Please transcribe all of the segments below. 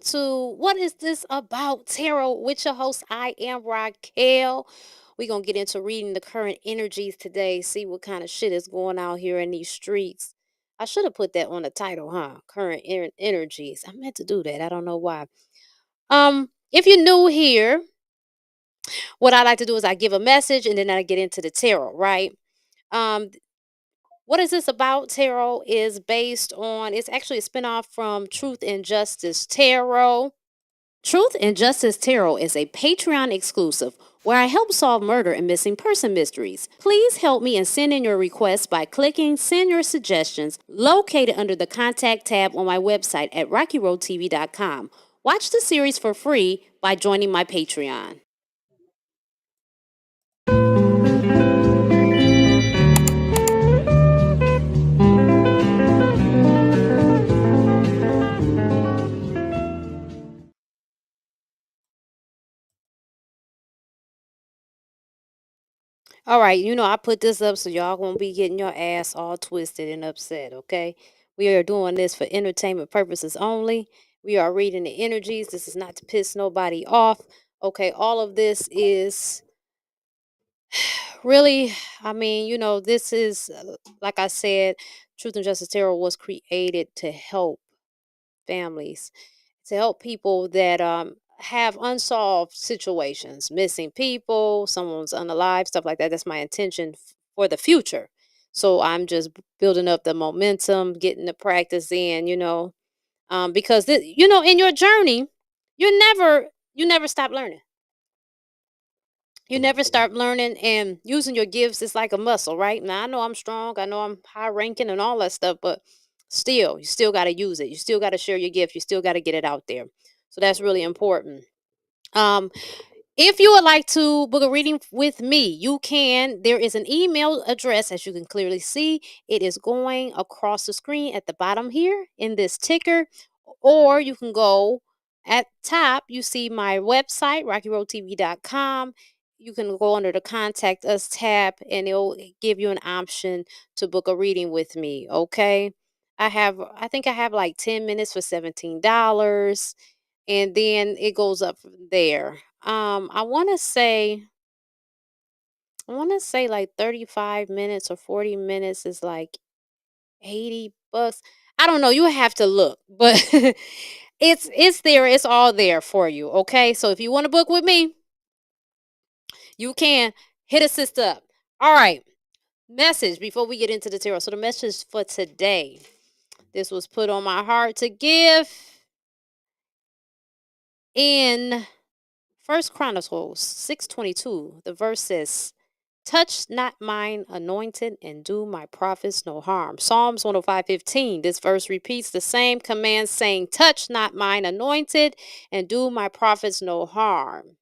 to What Is This About Tarot with your host. I am Raquel. We're going to get into reading the current energies today, see what kind of shit is going out here in these streets. I should have put that on the title, huh? Current energies. I meant to do that. I don't know why. If you're new here, what I like to do is I give a message and then I get into the tarot, right? Um, what is this about? Tarot is based on, it's actually a spinoff from Truth and Justice Tarot. Truth and Justice Tarot is a Patreon exclusive where I help solve murder and missing person mysteries. Please help me and send in your requests by clicking Send Your Suggestions located under the Contact tab on my website at RacqiRoadTV.com. Watch the series for free by joining my Patreon. All right, I put this up so y'all won't be getting your ass all twisted and upset, okay? We are doing this for entertainment purposes only. We are reading the energies. This is not to piss nobody off. Okay, all of this is really, this is, like I said, Truth and Justice Tarot was created to help families, to help people that have unsolved situations, missing people, someone's unalive, stuff like that. That's my intention for the future. So I'm just building up the momentum, getting the practice in, because in your journey, you never stop learning. You never stop learning, and using your gifts is like a muscle, right? Now I know I'm strong, I know I'm high ranking and all that stuff, but still, you still got to use it. You still got to share your gift. You still got to get it out there. So that's really important. Um, if you would like to book a reading with me, you can. There is an email address, as you can clearly see. It is going across the screen at the bottom here in this ticker. Or you can go at top. You see my website, RacqiRoadTV.com. You can go under the Contact Us tab, and it'll give you an option to book a reading with me. Okay. I think I have like 10 minutes for $17, and then it goes up from there. I want to say like 35 minutes or 40 minutes is like $80. I don't know, you have to look, but it's there, it's all there for you, okay? So if you want to book with me, you can hit a sister up. All right. Message before we get into the tarot. So the message for today. This was put on my heart to give in First Chronicles 6:22. The verse says, "Touch not mine anointed and do my prophets no harm." Psalms 105:15. This verse repeats the same command, saying, "Touch not mine anointed and do my prophets no harm."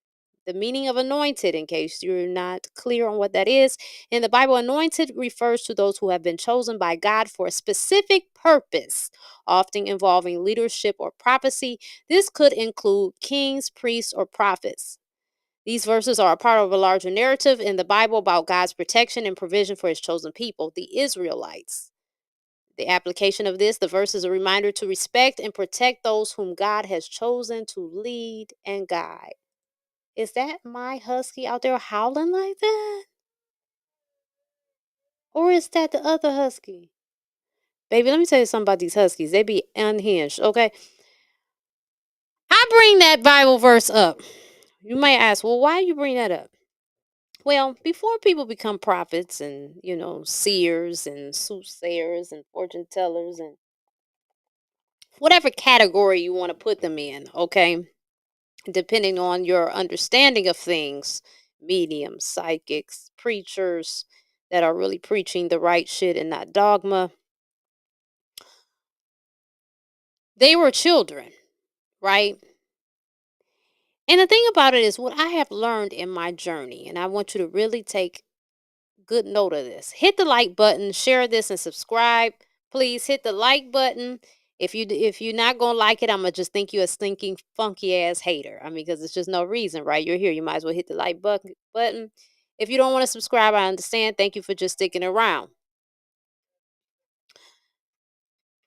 The meaning of anointed, in case you're not clear on what that is, in the Bible, anointed refers to those who have been chosen by God for a specific purpose, often involving leadership or prophecy. This could include kings, priests, or prophets. These verses are a part of a larger narrative in the Bible about God's protection and provision for his chosen people, the Israelites. The application of this, the verse is a reminder to respect and protect those whom God has chosen to lead and guide. Is that my husky out there howling like that? Or is that the other husky? Baby, let me tell you something about these huskies. They be unhinged, okay? I bring that Bible verse up. You may ask, well, why you bring that up? Well, before people become prophets and, seers and soothsayers and fortune tellers and whatever category you want to put them in, okay? Depending on your understanding of things, mediums, psychics, preachers that are really preaching the right shit and not dogma, they were children, right? And the thing about it is, what I have learned in my journey, and I want you to really take good note of this. Hit the like button, share this, and subscribe. Please hit the like button. If you're not gonna like it, I'm gonna just think you a stinking funky ass hater. I mean, because it's just no reason, right? You're here. You might as well hit the like button. If you don't want to subscribe, I understand. Thank you for just sticking around.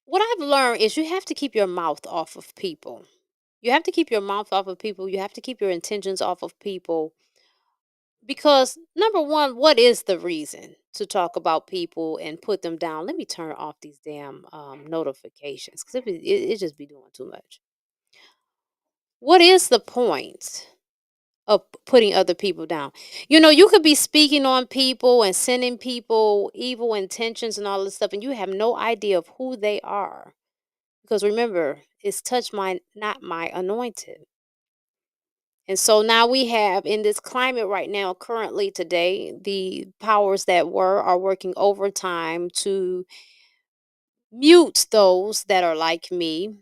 What I've learned is you have to keep your mouth off of people. You have to keep your mouth off of people. You have to keep your intentions off of people because number one, what is the reason to talk about people and put them down? Let me turn off these damn notifications because it just be doing too much. What is the point of putting other people down? You could be speaking on people and sending people evil intentions and all this stuff, and you have no idea of who they are. Because remember, it's touch my not my anointed. And so now we have in this climate right now, currently today, the powers that were are working overtime to mute those that are like me.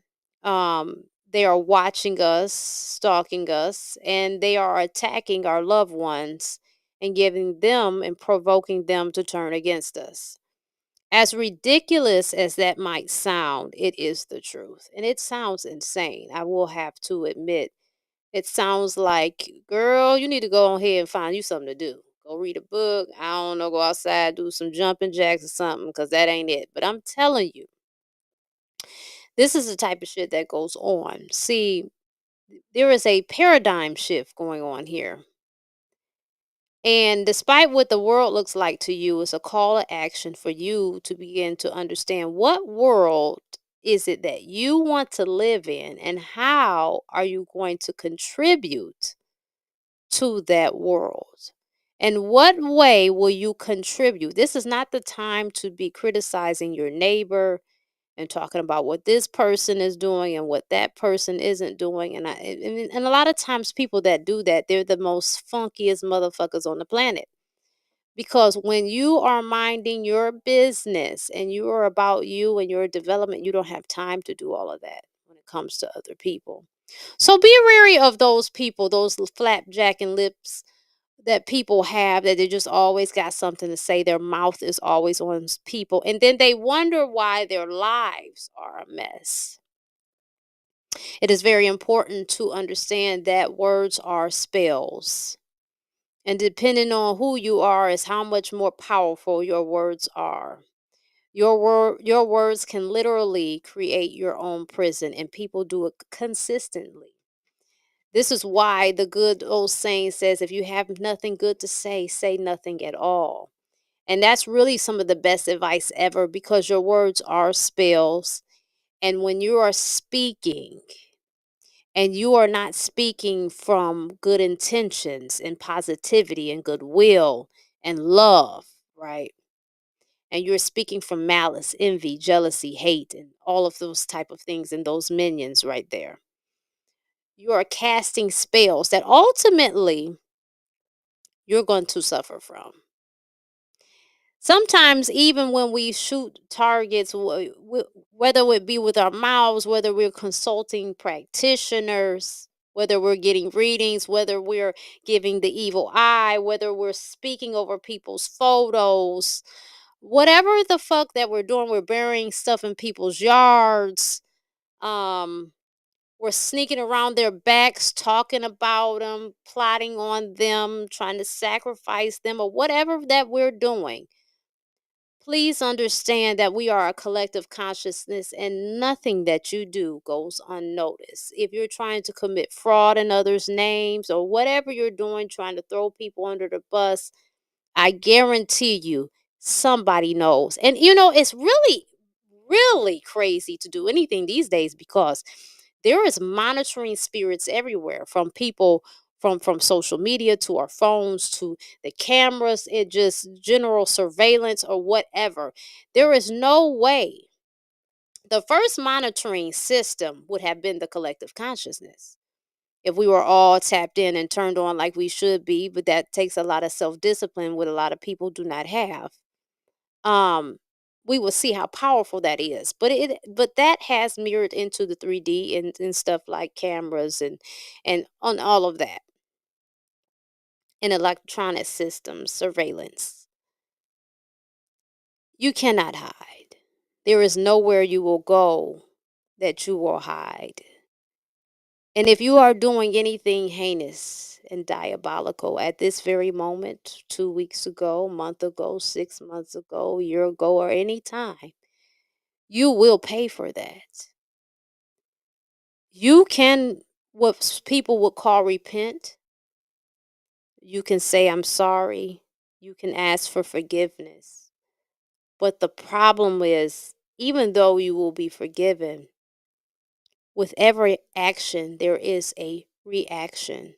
They are watching us, stalking us, and they are attacking our loved ones and giving them and provoking them to turn against us. As ridiculous as that might sound, it is the truth. And it sounds insane. I will have to admit it sounds like, girl, you need to go ahead and find you something to do. Go read a book. I don't know, go outside, do some jumping jacks or something, because that ain't it. But I'm telling you, this is the type of shit that goes on. See, there is a paradigm shift going on here. And despite what the world looks like to you, it's a call to action for you to begin to understand what world is it that you want to live in and how are you going to contribute to that world? And what way will you contribute? This is not the time to be criticizing your neighbor and talking about what this person is doing and what that person isn't doing. And a lot of times people that do that, they're the most funkiest motherfuckers on the planet. Because when you are minding your business and you are about you and your development, you don't have time to do all of that when it comes to other people. So be wary of those people, those flapjacking lips that people have, that they just always got something to say. Their mouth is always on people. And then they wonder why their lives are a mess. It is very important to understand that words are spells. And depending on who you are is how much more powerful your words are. Your words can literally create your own prison, and people do it consistently. This is why the good old saying says, if you have nothing good to say nothing at all. And that's really some of the best advice ever, because your words are spells. And when you are speaking, and you are not speaking from good intentions and positivity and goodwill and love, right? And you're speaking from malice, envy, jealousy, hate, and all of those type of things and those minions right there. You are casting spells that ultimately you're going to suffer from. Sometimes, even when we shoot targets, whether it be with our mouths, whether we're consulting practitioners, whether we're getting readings, whether we're giving the evil eye, whether we're speaking over people's photos, whatever the fuck that we're doing, we're burying stuff in people's yards. Um, we're sneaking around their backs, talking about them, plotting on them, trying to sacrifice them, or whatever that we're doing. Please understand that we are a collective consciousness and nothing that you do goes unnoticed. If you're trying to commit fraud in others' names or whatever you're doing, trying to throw people under the bus, I guarantee you somebody knows. And it's really, really crazy to do anything these days because there is monitoring spirits everywhere, from people, from social media to our phones to the cameras, it just general surveillance or whatever. There is no way. The first monitoring system would have been the collective consciousness, if we were all tapped in and turned on like we should be, but that takes a lot of self-discipline, what a lot of people do not have. um we will see how powerful that is, but that has mirrored into the 3D and stuff like cameras and on all of that, and electronic systems, surveillance. You cannot hide. There is nowhere you will go that you will hide. And if you are doing anything heinous and diabolical at this very moment, 2 weeks ago, a month ago, 6 months ago, a year ago, or any time, you will pay for that. You can people would call repent. You can say, I'm sorry. You can ask for forgiveness. But the problem is, even though you will be forgiven, with every action, there is a reaction.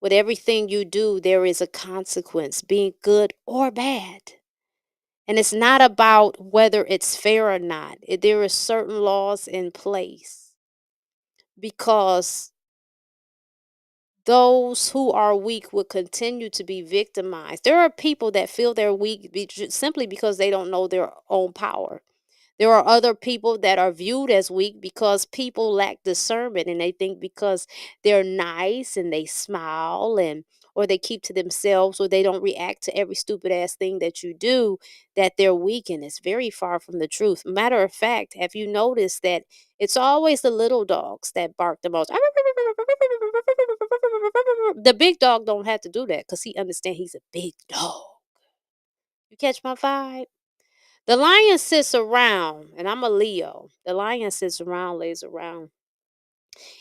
With everything you do, there is a consequence, being good or bad. And it's not about whether it's fair or not. There are certain laws in place because those who are weak will continue to be victimized. There are people that feel they're weak simply because they don't know their own power. There are other people that are viewed as weak because people lack discernment and they think because they're nice and they smile and or they keep to themselves or they don't react to every stupid ass thing that you do that they're weak, and it's very far from the truth. Matter of fact, have you noticed that it's always the little dogs that bark the most? The big dog don't have to do that because he understands he's a big dog. You catch my vibe? The lion sits around, and I'm a Leo. The lion sits around, lays around,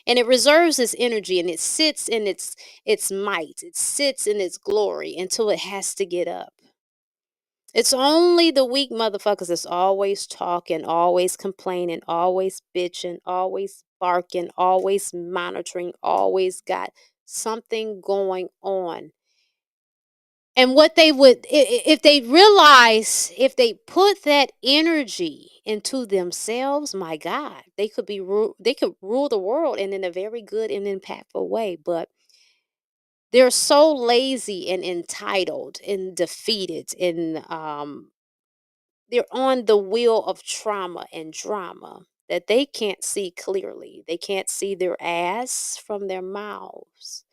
and it reserves its energy and it sits in its might. It sits in its glory until it has to get up. It's only the weak motherfuckers that's always talking, always complaining, always bitching, always barking, always monitoring, always got something going on. And what they would, if they realize, if they put that energy into themselves, my God, they could they could rule the world and in a very good and impactful way. But they're so lazy and entitled and defeated, and they're on the wheel of trauma and drama that they can't see clearly. They can't see their ass from their mouths.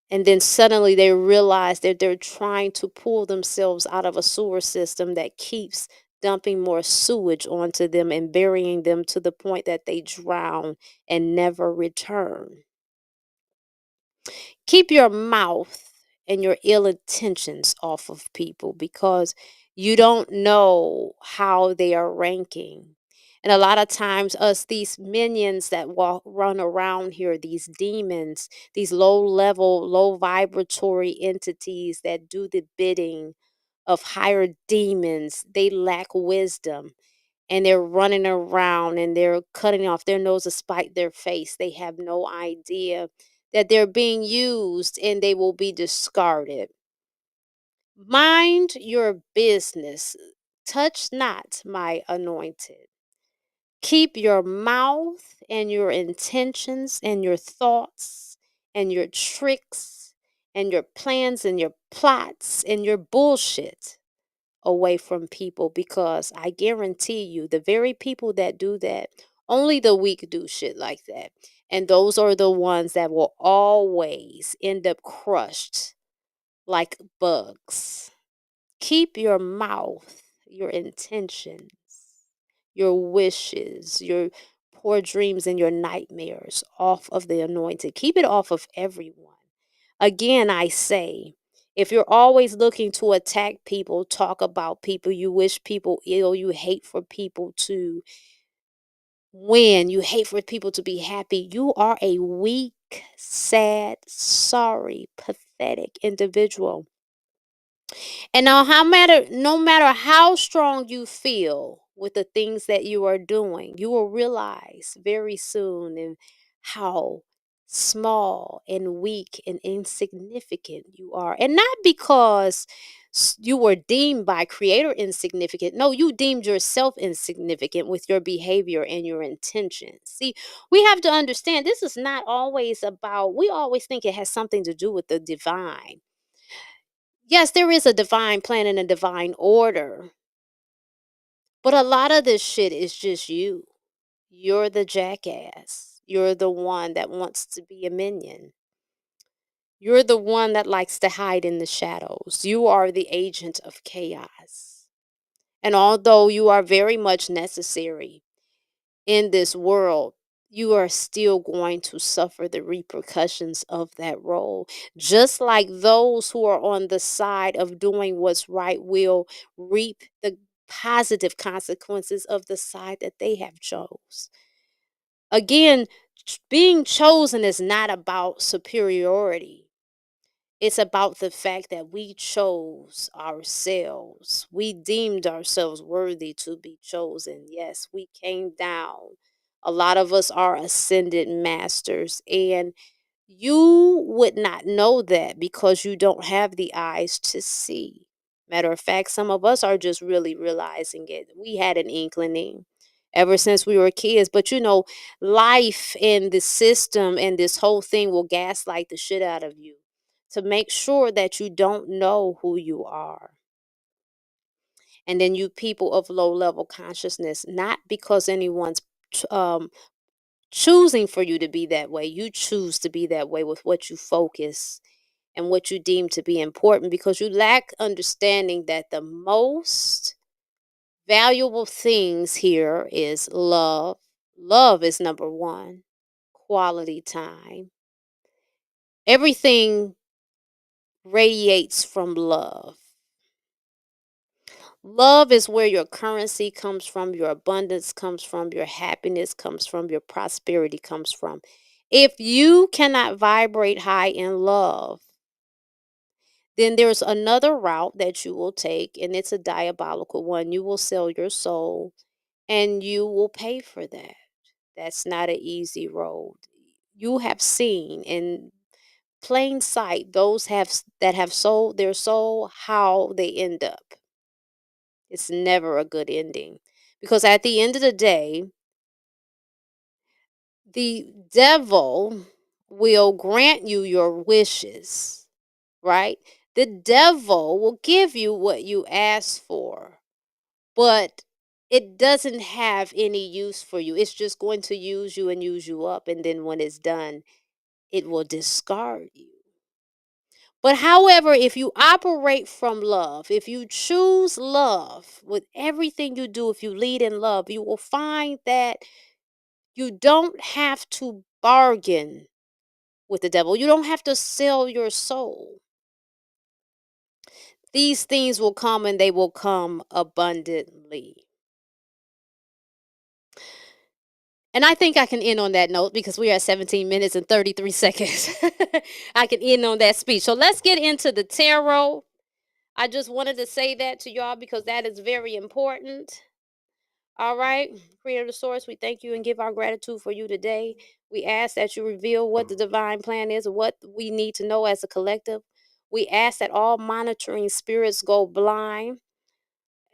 And then suddenly they realize that they're trying to pull themselves out of a sewer system that keeps dumping more sewage onto them and burying them to the point that they drown and never return. Keep your mouth and your ill intentions off of people because you don't know how they are ranking. And a lot of times, us, these minions that run around here, these demons, these low level, low vibratory entities that do the bidding of higher demons, they lack wisdom and they're running around and they're cutting off their nose to spite their face. They have no idea that they're being used and they will be discarded. Mind your business. Touch not my anointed. Keep your mouth and your intentions and your thoughts and your tricks and your plans and your plots and your bullshit away from people, because I guarantee you, the very people that do that, only the weak do shit like that. And those are the ones that will always end up crushed like bugs. Keep your mouth, your intentions, your wishes, your poor dreams, and your nightmares off of the anointed. Keep it off of everyone. Again, I say, if you're always looking to attack people, talk about people, you wish people ill, you hate for people to win, you hate for people to be happy, you are a weak, sad, sorry, pathetic individual. And now, no matter how strong you feel with the things that you are doing, you will realize very soon and how small and weak and insignificant you are. And not because you were deemed by creator insignificant. No, you deemed yourself insignificant with your behavior and your intentions. See, we have to understand this is not always about, we always think it has something to do with the divine. Yes, there is a divine plan and a divine order, but a lot of this shit is just you. You're the jackass. You're the one that wants to be a minion. You're the one that likes to hide in the shadows. You are the agent of chaos. And although you are very much necessary in this world, you are still going to suffer the repercussions of that role. Just like those who are on the side of doing what's right will reap the positive consequences of the side that they have chose. Again, Being chosen is not about superiority. It's about the fact that we chose ourselves. We deemed ourselves worthy to be chosen. Yes, we came down. A lot of us are ascended masters, and you would not know that because you don't have the eyes to see. Matter of fact, some of us are just really realizing it. We had an inkling ever since we were kids, but life and the system and this whole thing will gaslight the shit out of you to make sure that you don't know who you are. And then you people of low level consciousness, not because anyone's um, choosing for you to be that way. You choose to be that way with what you focus and what you deem to be important because you lack understanding that the most valuable things here is love. Love is number one. Quality time. Everything radiates from love. Love is where your currency comes from, your abundance comes from, your happiness comes from, your prosperity comes from. If you cannot vibrate high in love, then there's another route that you will take, and it's a diabolical one. You will sell your soul and you will pay for that. That's not an easy road. You have seen in plain sight those that have sold their soul how they end up. It's never a good ending because at the end of the day, the devil will grant you your wishes, right? The devil will give you what you ask for, but it doesn't have any use for you. It's just going to use you and use you up. And then when it's done, it will discard you. But however, if you operate from love, if you choose love with everything you do, if you lead in love, you will find that you don't have to bargain with the devil. You don't have to sell your soul. These things will come and they will come abundantly. And I think I can end on that note because we are at 17 minutes and 33 seconds. I can end on that speech. So let's get into the tarot. I just wanted to say that to y'all because that is very important. All right, Creator Source, we thank you and give our gratitude for you today. We ask that you reveal what the divine plan is, what we need to know as a collective. We ask that all monitoring spirits go blind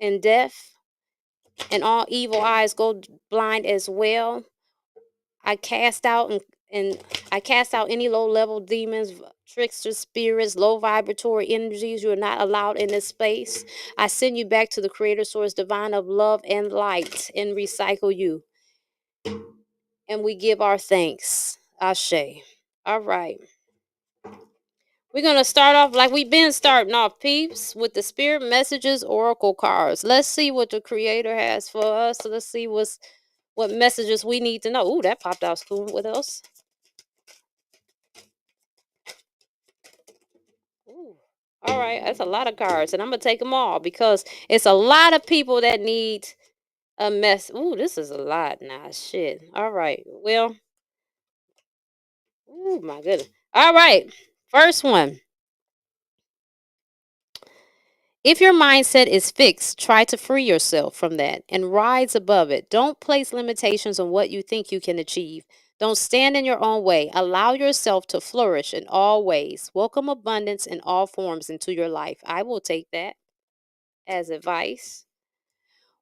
and deaf, and all evil eyes go blind as well. I cast out and I cast out any low level demons, trickster spirits, low vibratory energies. You are not allowed in this space. I send you back to the Creator Source divine of love and light and recycle you. And we give our thanks. Ashe. All right. We're going to start off like we've been starting off, peeps, with the Spirit Messages Oracle cards. Let's see what the Creator has for us. Let's see what messages we need to know. Ooh, that popped out cool. What else? Ooh. All right, that's a lot of cards, and I'm gonna take them all because it's a lot of people that need a mess. Ooh, this is a lot now. Shit. All right. Well, ooh, my goodness. All right. First one. If your mindset is fixed, try to free yourself from that and rise above it. Don't place limitations on what you think you can achieve. Don't stand in your own way. Allow yourself to flourish in all ways. Welcome abundance in all forms into your life. I will take that as advice.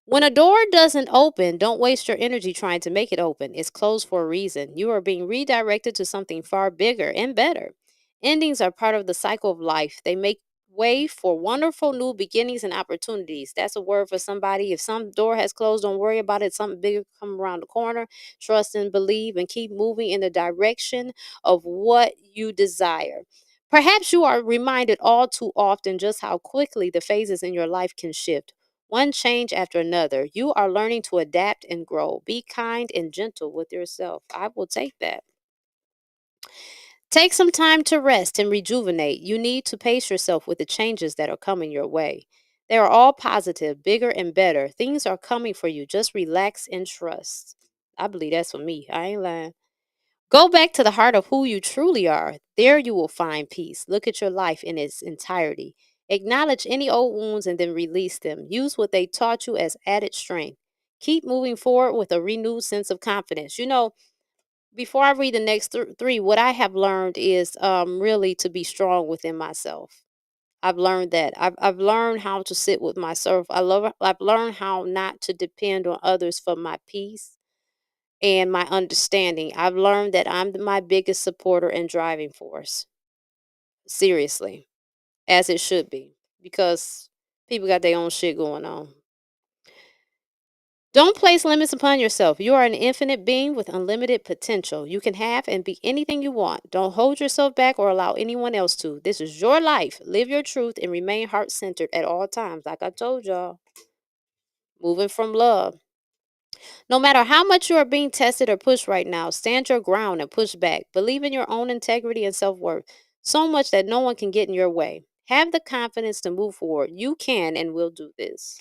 When a door doesn't open, don't waste your energy trying to make it open. It's closed for a reason. You are being redirected to something far bigger and better. Endings are part of the cycle of life. They make way for wonderful new beginnings and opportunities. That's a word for somebody. If some door has closed, don't worry about it. Something bigger come around the corner. Trust and believe and keep moving in the direction of what you desire. Perhaps you are reminded all too often just how quickly the phases in your life can shift one change after another. You are learning to adapt and grow. Be kind and gentle with yourself. I will take that. Take some time to rest and rejuvenate. You need to pace yourself with the changes that are coming your way. They are all positive, bigger, and better. Things are coming for you. Just relax and trust. I believe that's for me. I ain't lying. Go back to the heart of who you truly are. There you will find peace. Look at your life in its entirety. Acknowledge any old wounds and then release them. Use what they taught you as added strength. Keep moving forward with a renewed sense of confidence. Before I read the next three, what I have learned is really to be strong within myself. I've learned that. I've learned how to sit with myself. I've learned how not to depend on others for my peace and my understanding. I've learned that I'm my biggest supporter and driving force. Seriously, as it should be, because people got their own shit going on. Don't place limits upon yourself. You are an infinite being with unlimited potential. You can have and be anything you want. Don't hold yourself back or allow anyone else to. This is your life. Live your truth and remain heart centered at all times. Like I told y'all, moving from love. No matter how much you are being tested or pushed right now, stand your ground and push back. Believe in your own integrity and self worth so much that no one can get in your way. Have the confidence to move forward. You can and will do this.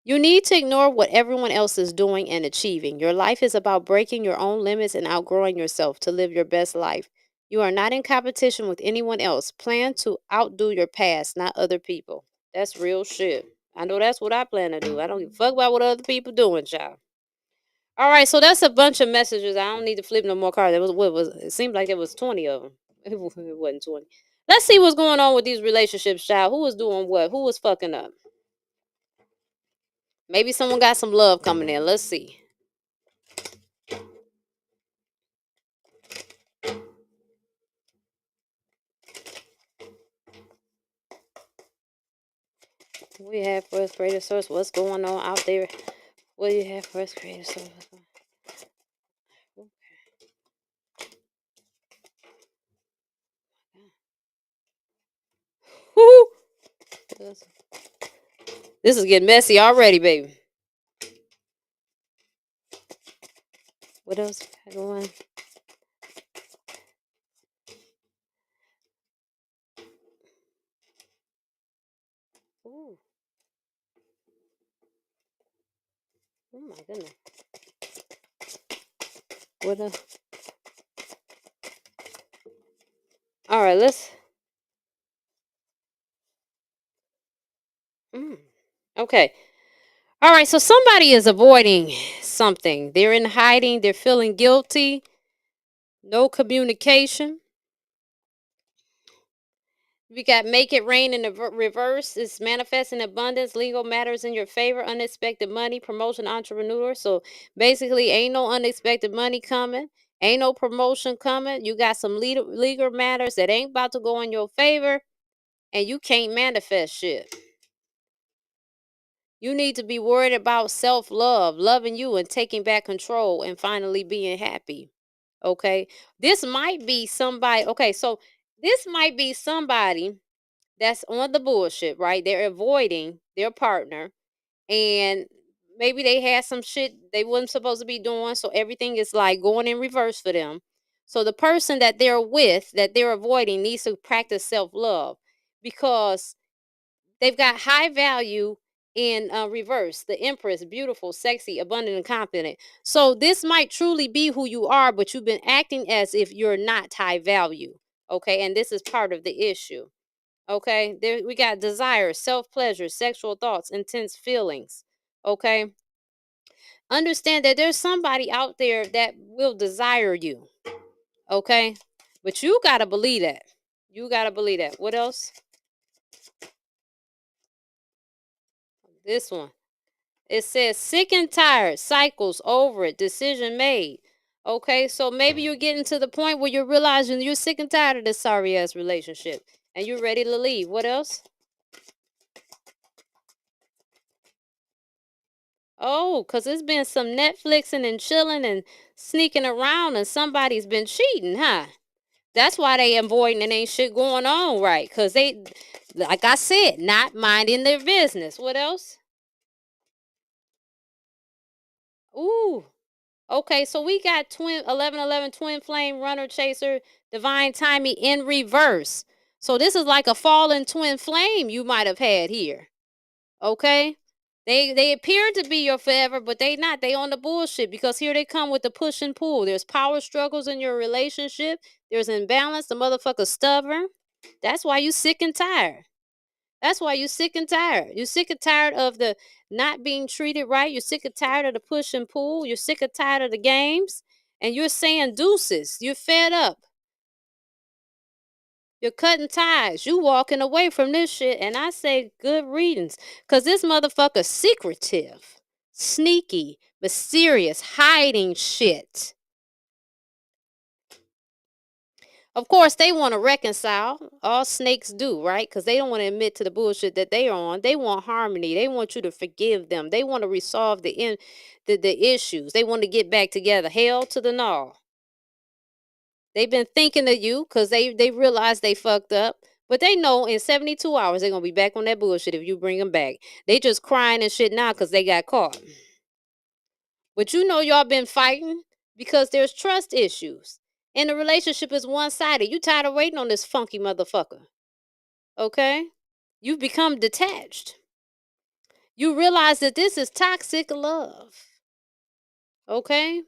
You need to ignore what everyone else is doing and achieving. Your life is about breaking your own limits and outgrowing yourself to live your best life. You are not in competition with anyone else. Plan to outdo your past, not other people. That's real shit. I know that's what I plan to do. I don't give a fuck about what other people doing, child. All right, so that's a bunch of messages. I don't need to flip no more cards. It seemed like there was 20 of them. It wasn't 20. Let's see what's going on with these relationships, child. Who was doing what? Who was fucking up? Maybe someone got some love coming in. Let's see. What do you have for us, creative source? What's going on out there? What do you have for us, creative source? Woo! This is getting messy already, baby. What else going? Ooh. Oh my goodness. What else? All right, let's. Okay. All right, so somebody is avoiding something. They're in hiding. They're feeling guilty. No communication. We got make it rain in the reverse. It's manifest in abundance. Legal matters in your favor. Unexpected money. Promotion entrepreneur. So basically, ain't no unexpected money coming. Ain't no promotion coming. You got some legal matters that ain't about to go in your favor. And you can't manifest shit. You need to be worried about self-love, loving you and taking back control and finally being happy. Okay? This might be somebody. Okay, so this might be somebody that's on the bullshit, right? They're avoiding their partner and maybe they had some shit they wasn't supposed to be doing, so everything is like going in reverse for them. So the person that they're with, that they're avoiding, needs to practice self-love because they've got high value in reverse. The Empress, beautiful, sexy, abundant, and confident. So this might truly be who you are, but you've been acting as if you're not high value. Okay, and this is part of the issue. Okay, there we got desire, self pleasure, sexual thoughts, intense feelings. Okay, understand that there's somebody out there that will desire you. Okay, but you gotta believe that. You gotta believe that. What else? This one. It says sick and tired, cycles over it, decision made. Okay, so maybe you're getting to the point where you're realizing you're sick and tired of this sorry ass relationship and you're ready to leave. What else? Oh, because it's been some Netflixing and chilling and sneaking around and somebody's been cheating, huh? That's why they avoiding and ain't shit going on right. Because they, like I said, not minding their business. What else? Ooh. Okay, so we got 1111 twin flame runner chaser divine timing in reverse. So this is like a fallen twin flame you might have had here. Okay? They appear to be your forever, but they not. They on the bullshit because here they come with the push and pull. There's power struggles in your relationship. There's imbalance. The motherfucker's stubborn. That's why you sick and tired. That's why you sick and tired. You're sick and tired of the not being treated right. You're sick and tired of the push and pull. You're sick and tired of the games. And you're saying deuces. You're fed up. You're cutting ties. You walking away from this shit. And I say good readings. Because this motherfucker's secretive, sneaky, mysterious, hiding shit. Of course, they want to reconcile. All snakes do, right? Because they don't want to admit to the bullshit that they are on. They want harmony. They want you to forgive them. They want to resolve the issues. They want to get back together. Hell to the no. They've been thinking of you because they realize they fucked up. But they know in 72 hours they're going to be back on that bullshit if you bring them back. They just crying and shit now because they got caught. But you know y'all been fighting because there's trust issues. And the relationship is one-sided. You tired of waiting on this funky motherfucker. Okay? You've become detached. You realize that this is toxic love. Okay?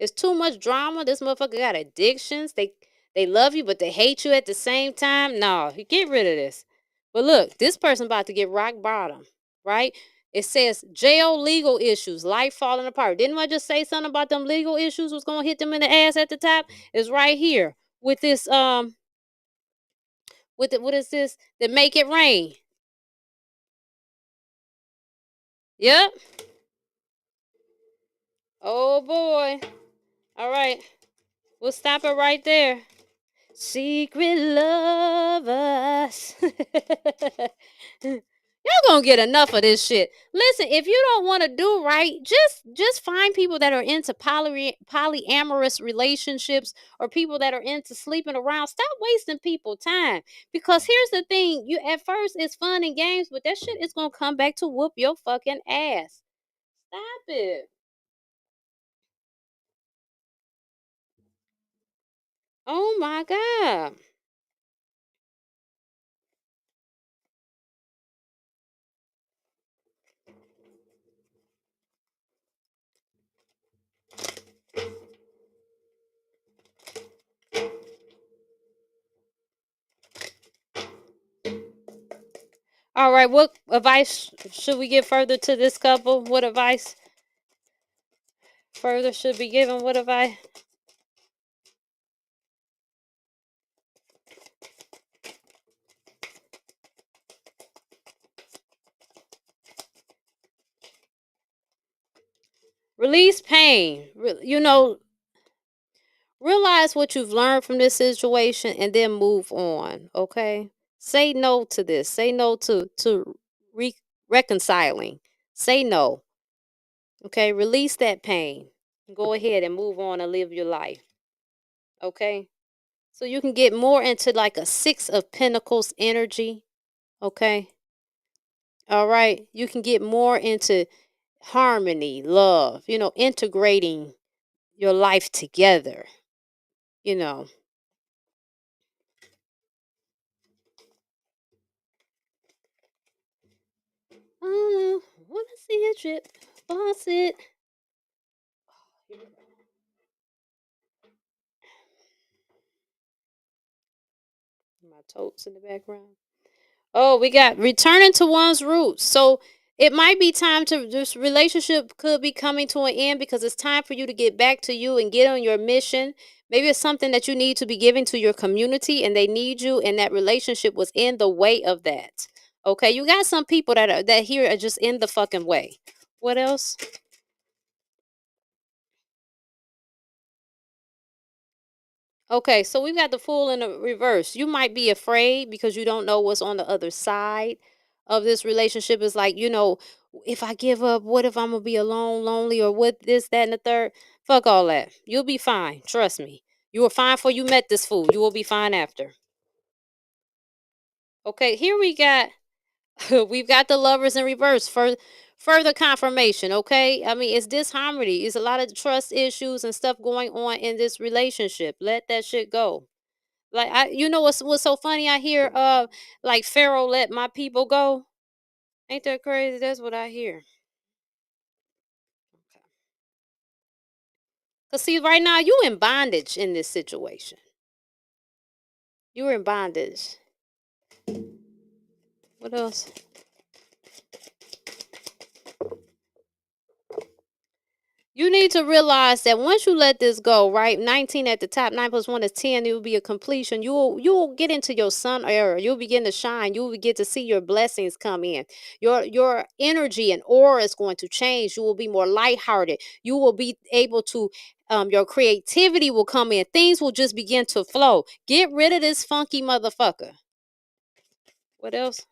It's too much drama. This motherfucker got addictions. They love you, but they hate you at the same time. No, get rid of this. But look, this person about to get rock bottom, right? It says jail legal issues, life falling apart. Didn't I just say something about them legal issues was gonna hit them in the ass at the top? It's right here with this with the, what is this? That make it rain. Yep. Oh boy. All right. We'll stop it right there. Secret lovers. Y'all gonna get enough of this shit. Listen, if you don't want to do right, just find people that are into polyamorous relationships or people that are into sleeping around. Stop wasting people time. Because here's the thing, you at first it's fun and games, but that shit is gonna come back to whoop your fucking ass. Stop it. Oh my God. All right, what advice should we give further to this couple? What advice further should be given? What advice? Release pain. Realize what you've learned from this situation and then move on. Okay. Say no to this. Say no to reconciling. Say no. Okay. Release that pain. Go ahead and move on and live your life. Okay. So you can get more into like a Six of Pentacles energy. Okay. All right. You can get more into harmony, love, integrating your life together, you know. I wanna see it drip, boss it. My totes in the background. Oh, we got returning to one's roots. So it might be time to this relationship could be coming to an end because it's time for you to get back to you and get on your mission. Maybe it's something that you need to be giving to your community and they need you and that relationship was in the way of that. Okay, you got some people that here are just in the fucking way. What else? Okay, so we've got the Fool in the reverse. You might be afraid because you don't know what's on the other side of this relationship. It's like, if I give up, what if I'm gonna be alone, lonely, or what this, that, and the third? Fuck all that. You'll be fine. Trust me. You were fine before you met this fool. You will be fine after. Okay, here we've got the lovers in reverse for further confirmation. Okay, I mean it's disharmony. It's a lot of trust issues and stuff going on in this relationship. Let that shit go. Like what's so funny? I hear like Pharaoh let my people go. Ain't that crazy? That's what I hear. Cause see, right now you in bondage in this situation. You're in bondage. What else? You need to realize that once you let this go, right? 19 at the top, 9 plus 1 is 10. It will be a completion. You'll get into your sun era. You'll begin to shine. You'll get to see your blessings come in. Your energy and aura is going to change. You will be more lighthearted. You will be able to your creativity will come in. Things will just begin to flow. Get rid of this funky motherfucker. What else?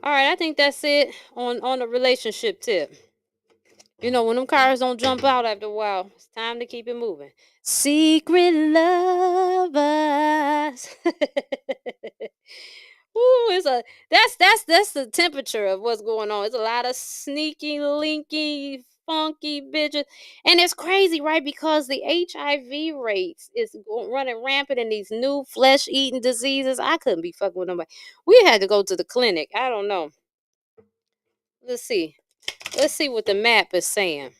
All right, I think that's it on the relationship tip. When them cars don't jump out after a while, it's time to keep it moving. Secret lovers. Ooh, that's the temperature of what's going on. It's a lot of sneaky, linky, funky bitches, and it's crazy, right? Because the HIV rates is running rampant in these new flesh-eating diseases. I couldn't be fucking with nobody. We had to go to the clinic. I don't know. Let's see. Let's see what the map is saying.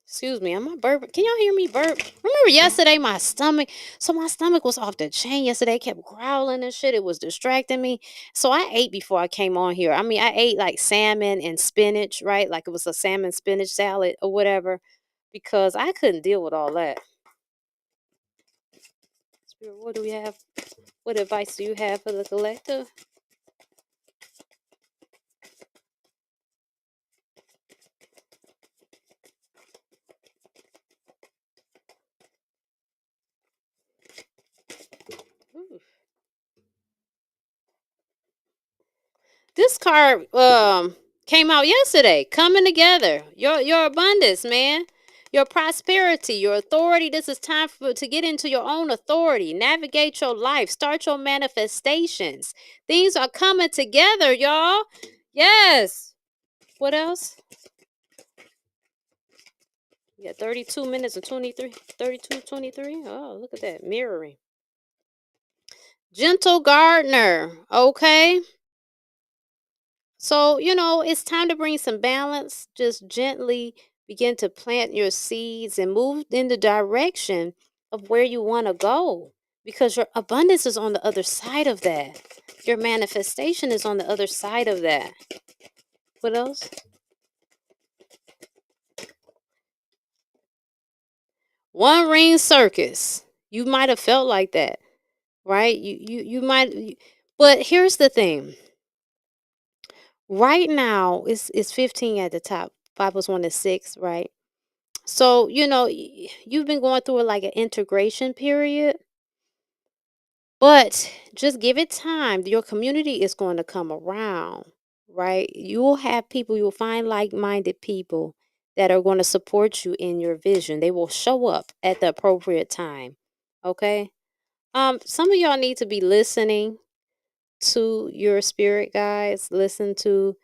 Excuse me, am I burping? Can y'all hear me burp? Remember yesterday my stomach? So my stomach was off the chain yesterday. It kept growling and shit. It was distracting me. So I ate before I came on here. I mean, I ate like salmon and spinach, right? Like it was a salmon spinach salad or whatever, because I couldn't deal with all that. Spirit, what do we have? What advice do you have for the collective? Ooh. This card came out yesterday. Coming together. Your abundance, man. Your prosperity, your authority. This is time to get into your own authority. Navigate your life. Start your manifestations. Things are coming together, y'all. Yes. What else? Yeah, 32 minutes and 23. 32, 23. Oh, look at that. Mirroring. Gentle gardener. Okay. So, it's time to bring some balance. Just gently begin to plant your seeds and move in the direction of where you want to go, because your abundance is on the other side of that. Your manifestation is on the other side of that. What else? One ring circus. You might have felt like that, right? You might, but here's the thing. Right now, it's 15 at the top. 5 plus 1 is 6, right? So, you've been going through like an integration period, but just give it time. Your community is going to come around, right? You'll have people, you'll find like minded people that are going to support you in your vision. They will show up at the appropriate time. Okay. Some of y'all need to be listening to your spirit guides. Listen to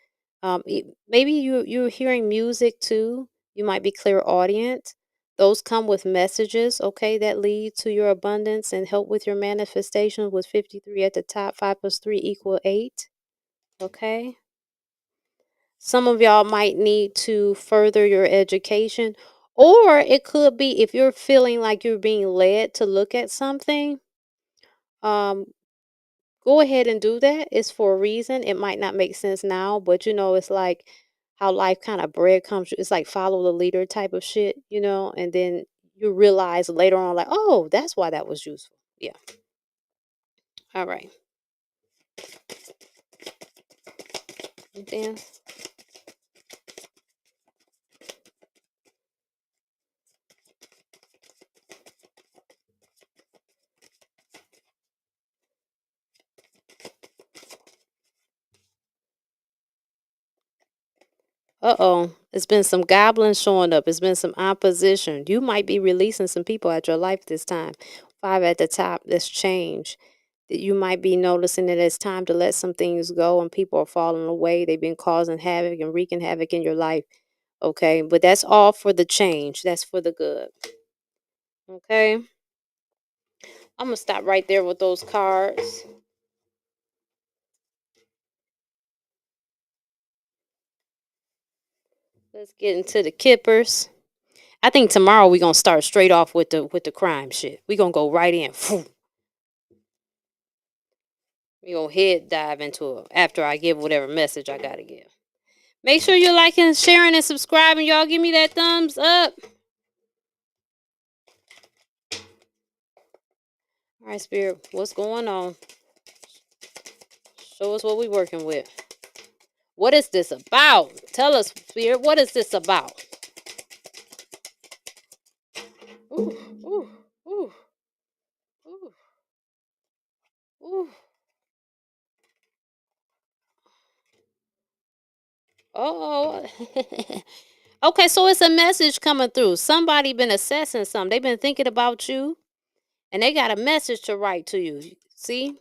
maybe you're hearing music too. You might be clairaudient. Those come with messages, okay, that lead to your abundance and help with your manifestation. With 53 at the top, 5 plus 3 equal 8. Okay. Some of y'all might need to further your education, or it could be if you're feeling like you're being led to look at something. um Go ahead and do that. It's for a reason. It might not make sense now, but it's like how life kind of breadcrumbs. It's like follow the leader type of shit, and then you realize later on, like, oh, that's why that was useful. Yeah. All right. Then, uh-oh. It's been some goblins showing up. It's been some opposition. You might be releasing some people out your life this time. 5 at the top. That's change. That you might be noticing that it's time to let some things go and people are falling away. They've been causing havoc and wreaking havoc in your life. Okay, but that's all for the change. That's for the good. Okay, I'm gonna stop right there with those cards. Let's get into the kippers. I think tomorrow we're gonna start straight off with the crime shit. We're gonna go right in. We gonna head dive into it after I give whatever message I gotta give. Make sure you're liking, sharing, and subscribing. Y'all give me that thumbs up. All right, Spirit, what's going on? Show us what we're working with. What is this about? Tell us, Spirit, what is this about? Ooh, ooh, ooh, ooh, ooh. Oh. Okay, so it's a message coming through. Somebody been assessing something. They've been thinking about you, and they got a message to write to you. See?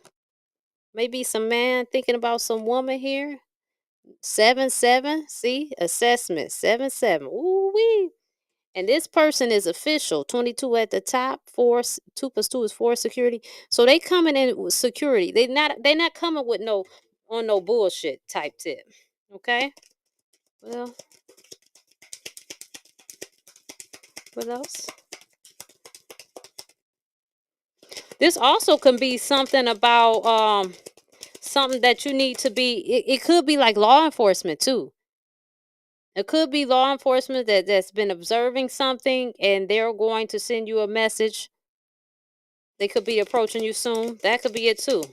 Maybe some man thinking about some woman here. 7-7. See? Assessment. 7-7. Ooh wee. And this person is official. 22 at the top. 2 plus 2 is 4 security. So they coming in with security. They not coming with no bullshit type tip. Okay? Well, what else? This also can be something about something that you need to be. It could be like law enforcement too. It could be law enforcement that's been observing something and they're going to send you a message. They could be approaching you soon. That could be it too.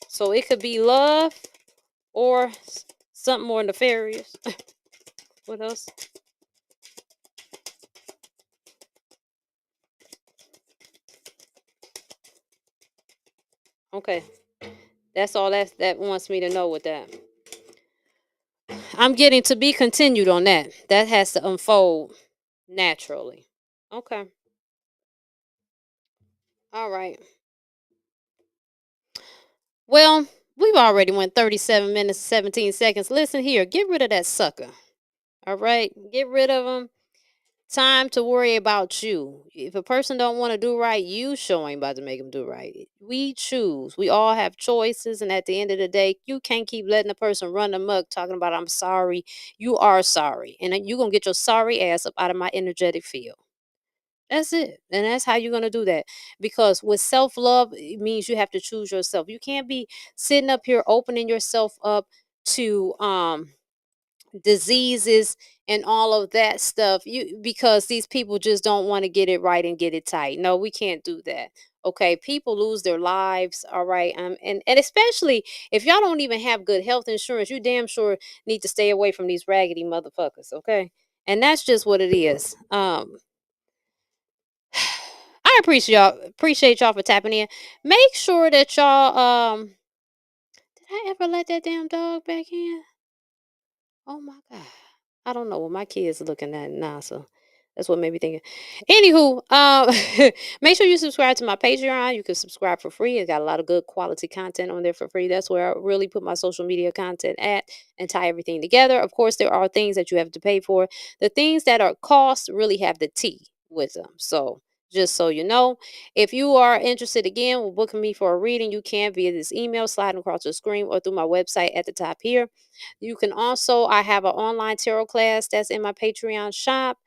So it could be love or something more nefarious. What else? Okay. That's all that wants me to know with that. I'm getting to be continued on that. That has to unfold naturally. Okay. All right. Well, we've already went 37 minutes 17 seconds. Listen here, get rid of that sucker. All right? Get rid of him. Time to worry about you. If a person don't want to do right, you show ain't about to make them do right. We choose. We all have choices, and at the end of the day, you can't keep letting a person run amok talking about I'm sorry. You are sorry, and then you're gonna get your sorry ass up out of my energetic field. That's it. And that's how you're going to do that. Because with self love, it means you have to choose yourself. You can't be sitting up here opening yourself up to diseases and all of that stuff because these people just don't want to get it right and get it tight. No, we can't do that. Okay, people lose their lives, all right, and especially if y'all don't even have good health insurance, you damn sure need to stay away from these raggedy motherfuckers, okay? And that's just what it is. I appreciate y'all for tapping in. Make sure that y'all did I ever let that damn dog back in? Oh my god. I don't know what my kids are looking at now, so that's what made me thinking. Anywho, make sure you subscribe to my Patreon. You can subscribe for free. It got a lot of good quality content on there for free. That's where I really put my social media content at and tie everything together. Of course, there are things that you have to pay for. The things that are cost really have the T with them. So just so you know, if you are interested again with booking me for a reading, you can via this email sliding across the screen or through my website at the top here. You can also, I have an online tarot class that's in my Patreon shop.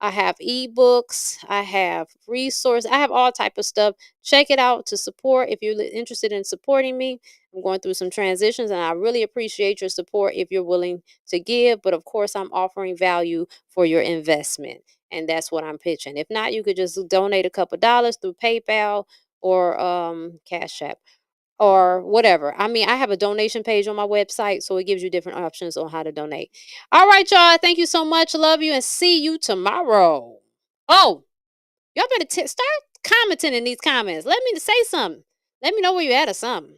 I have ebooks, I have resources, I have all type of stuff. Check it out to support if you're interested in supporting me. I'm going through some transitions and I really appreciate your support if you're willing to give. But of course, I'm offering value for your investment. And that's what I'm pitching. If not, you could just donate a couple dollars through PayPal or Cash App or whatever. I mean, I have a donation page on my website, so it gives you different options on how to donate. All right, y'all. Thank you so much. Love you and see you tomorrow. Oh, y'all better start commenting in these comments. Let me say something. Let me know where you at or something.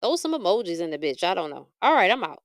Throw some emojis in the bitch. I don't know. All right, I'm out.